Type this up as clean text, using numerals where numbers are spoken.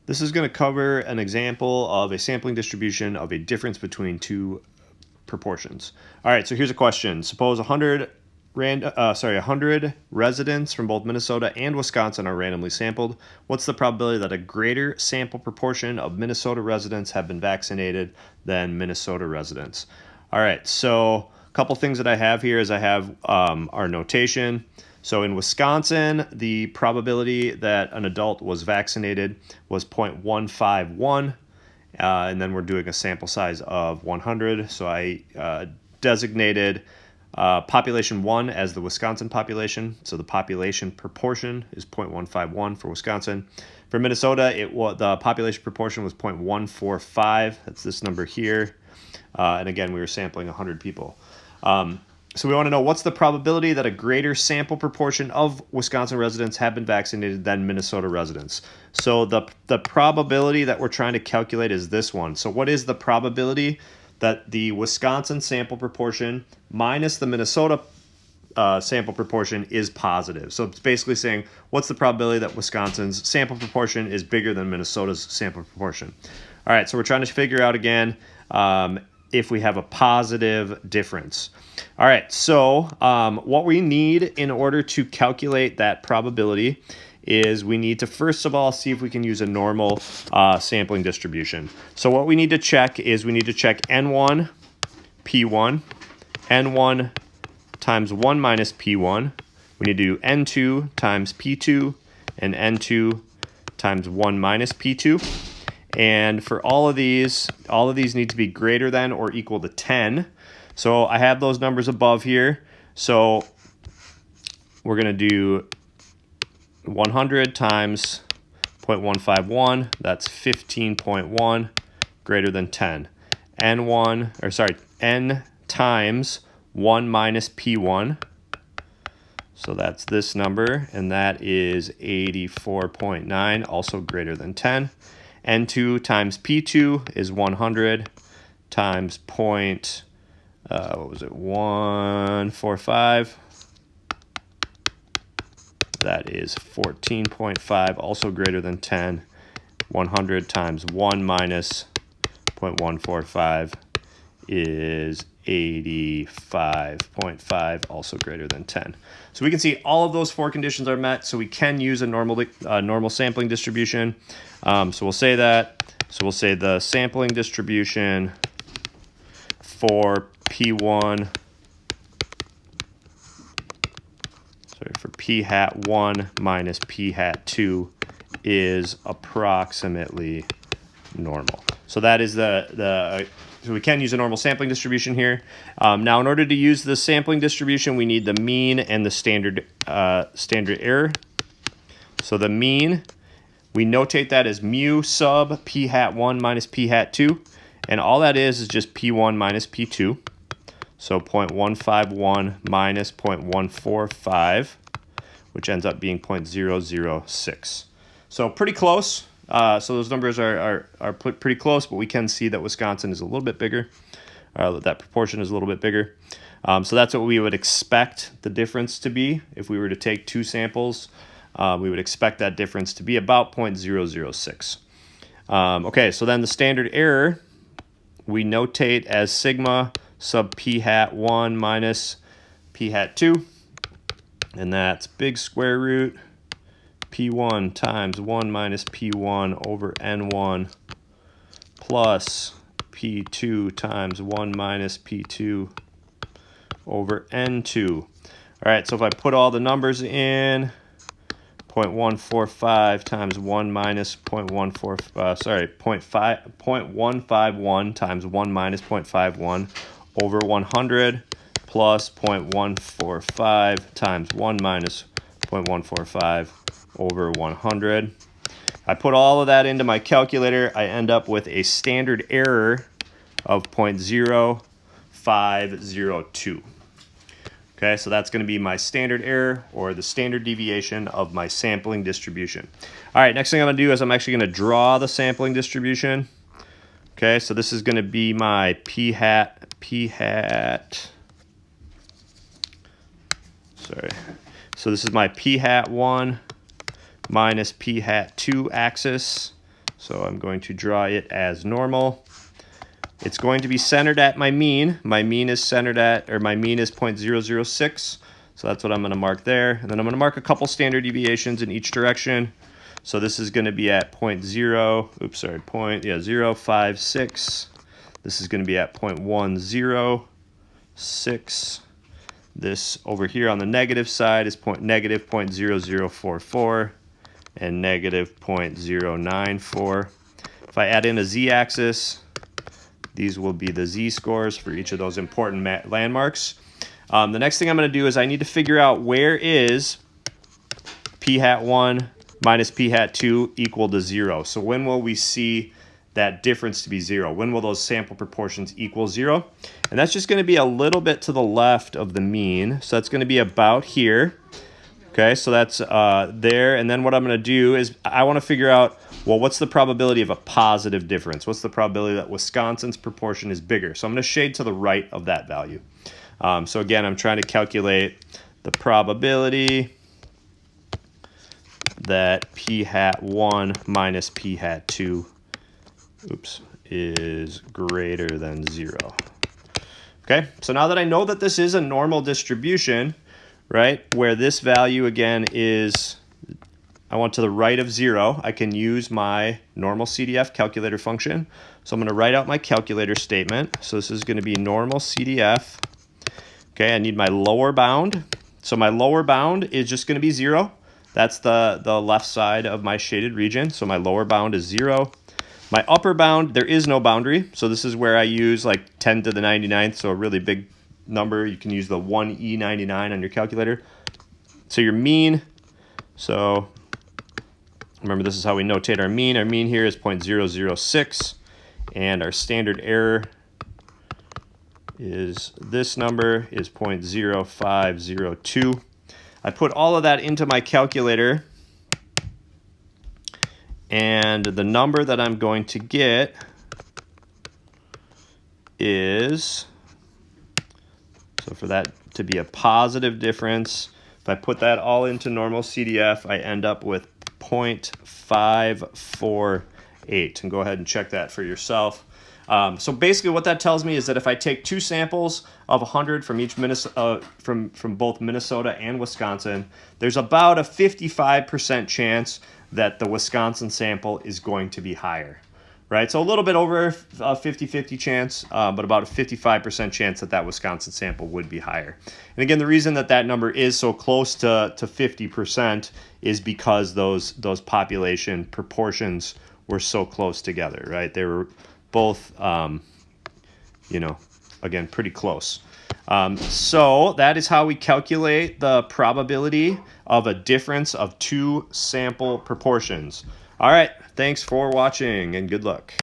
This is going to cover an example of a sampling distribution of a difference between two proportions. All right, so here's a question. Suppose 100 residents from both Minnesota and Wisconsin are randomly sampled. What's the probability that a greater sample proportion of Minnesota residents have been vaccinated than Minnesota residents? All right, so a couple things that I have here is I have our notation. So in Wisconsin, the probability that an adult was vaccinated was 0.151. And then we're doing a sample size of 100. So I designated population 1 as the Wisconsin population. So the population proportion is 0.151 for Wisconsin. For Minnesota, the population proportion was 0.145. That's this number here. And again, we were sampling 100 people. So we want to know what's the probability that a greater sample proportion of Wisconsin residents have been vaccinated than Minnesota residents. So the probability that we're trying to calculate is this one. So what is the probability that the Wisconsin sample proportion minus the Minnesota sample proportion is positive? So it's basically saying what's the probability that Wisconsin's sample proportion is bigger than Minnesota's sample proportion. All right, so we're trying to figure out again if we have a positive difference. All right, so what we need in order to calculate that probability is we need to first of all see if we can use a normal sampling distribution. So what we need to check is we need to check N1, P1, N1 times 1 minus P1. We need to do N2 times P2 and N2 times 1 minus P2. And for all of these need to be greater than or equal to 10. So I have those numbers above here. So we're going to do 100 times 0.151. That's 15.1 greater than 10. N times 1 minus P1. So that's this number, and that is 84.9, also greater than 10. N2 times P2 is 100 times 145. That is 14.5, also greater than 10. 100 times 1 minus 0.145 is 85.5, also greater than 10. So we can see all of those four conditions are met, so we can use a normal sampling distribution. So we'll say that. So we'll say the sampling distribution for P1, for P hat 1 minus P hat 2 is approximately normal. So that is so we can use a normal sampling distribution here. Now, in order to use the sampling distribution, we need the mean and the standard error. So the mean, we notate that as mu sub P hat 1 minus P hat 2. And all that is just P1 minus P2. So 0.151 minus 0.145, which ends up being 0.006. So pretty close. So those numbers are pretty close, but we can see that Wisconsin is a little bit bigger. That proportion is a little bit bigger. So that's what we would expect the difference to be. If we were to take two samples, we would expect that difference to be about 0.006. Okay, so then the standard error, we notate as sigma sub P hat 1 minus P hat 2. And that's big square root P1 times 1 minus P1 over N1 plus P2 times 1 minus P2 over N2. All right, so if I put all the numbers in, 0.145 times 1 minus 0.151 times 1 minus 0.51 over 100 plus 0.145 times 1 minus 0.145 over 100. I put all of that into my calculator. I end up with a standard error of 0.0502. Okay, so that's going to be my standard error, or the standard deviation of my sampling distribution. All right, next thing I'm going to do is I'm actually going to draw the sampling distribution. Okay, so this is going to be my P hat. So this is my P hat 1 minus P hat 2 axis. So I'm going to draw it as normal. It's going to be centered at my mean. My mean is centered at, or my mean is 0.006. So that's what I'm going to mark there. And then I'm going to mark a couple standard deviations in each direction. So this is going to be at 0.056. This is going to be at 0.106. This over here on the negative side is negative 0.0044 and negative 0.094. If I add in a z-axis, these will be the z-scores for each of those important landmarks. The next thing I'm going to do is I need to figure out where is p hat 1 minus p hat 2 equal to 0. So when will we see that difference to be 0? When will those sample proportions equal 0? And that's just going to be a little bit to the left of the mean. So that's going to be about here. Okay, so that's there. And then what I'm going to do is I want to figure out, well, what's the probability of a positive difference? What's the probability that Wisconsin's proportion is bigger? So I'm going to shade to the right of that value. So again, I'm trying to calculate the probability that p hat 1 minus p hat 2 is greater than 0. Okay, so now that I know that this is a normal distribution, right, where this value again is, I want to the right of 0, I can use my Normalcdf calculator function. So I'm going to write out my calculator statement. So this is going to be Normalcdf. Okay, I need my lower bound. So my lower bound is just going to be 0. That's the left side of my shaded region. So my lower bound is 0. My upper bound, there is no boundary. So this is where I use like 10 to the 99th, so a really big number. You can use the 1E99 on your calculator. So your mean, so remember this is how we notate our mean. Our mean here is 0.006, and our standard error is this number is 0.0502. I put all of that into my calculator, and the number that I'm going to get is, so for that to be a positive difference, if I put that all into Normalcdf, I end up with 0.548. And go ahead and check that for yourself. So basically what that tells me is that if I take two samples of 100 from each from both Minnesota and Wisconsin, there's about a 55% chance that the Wisconsin sample is going to be higher, right? So a little bit over a 50-50 chance, but about a 55% chance that that Wisconsin sample would be higher. And again, the reason that that number is so close to 50% is because those population proportions were so close together, right? They were both, again, pretty close. So that is how we calculate the probability of a difference of two sample proportions. All right, thanks for watching and good luck.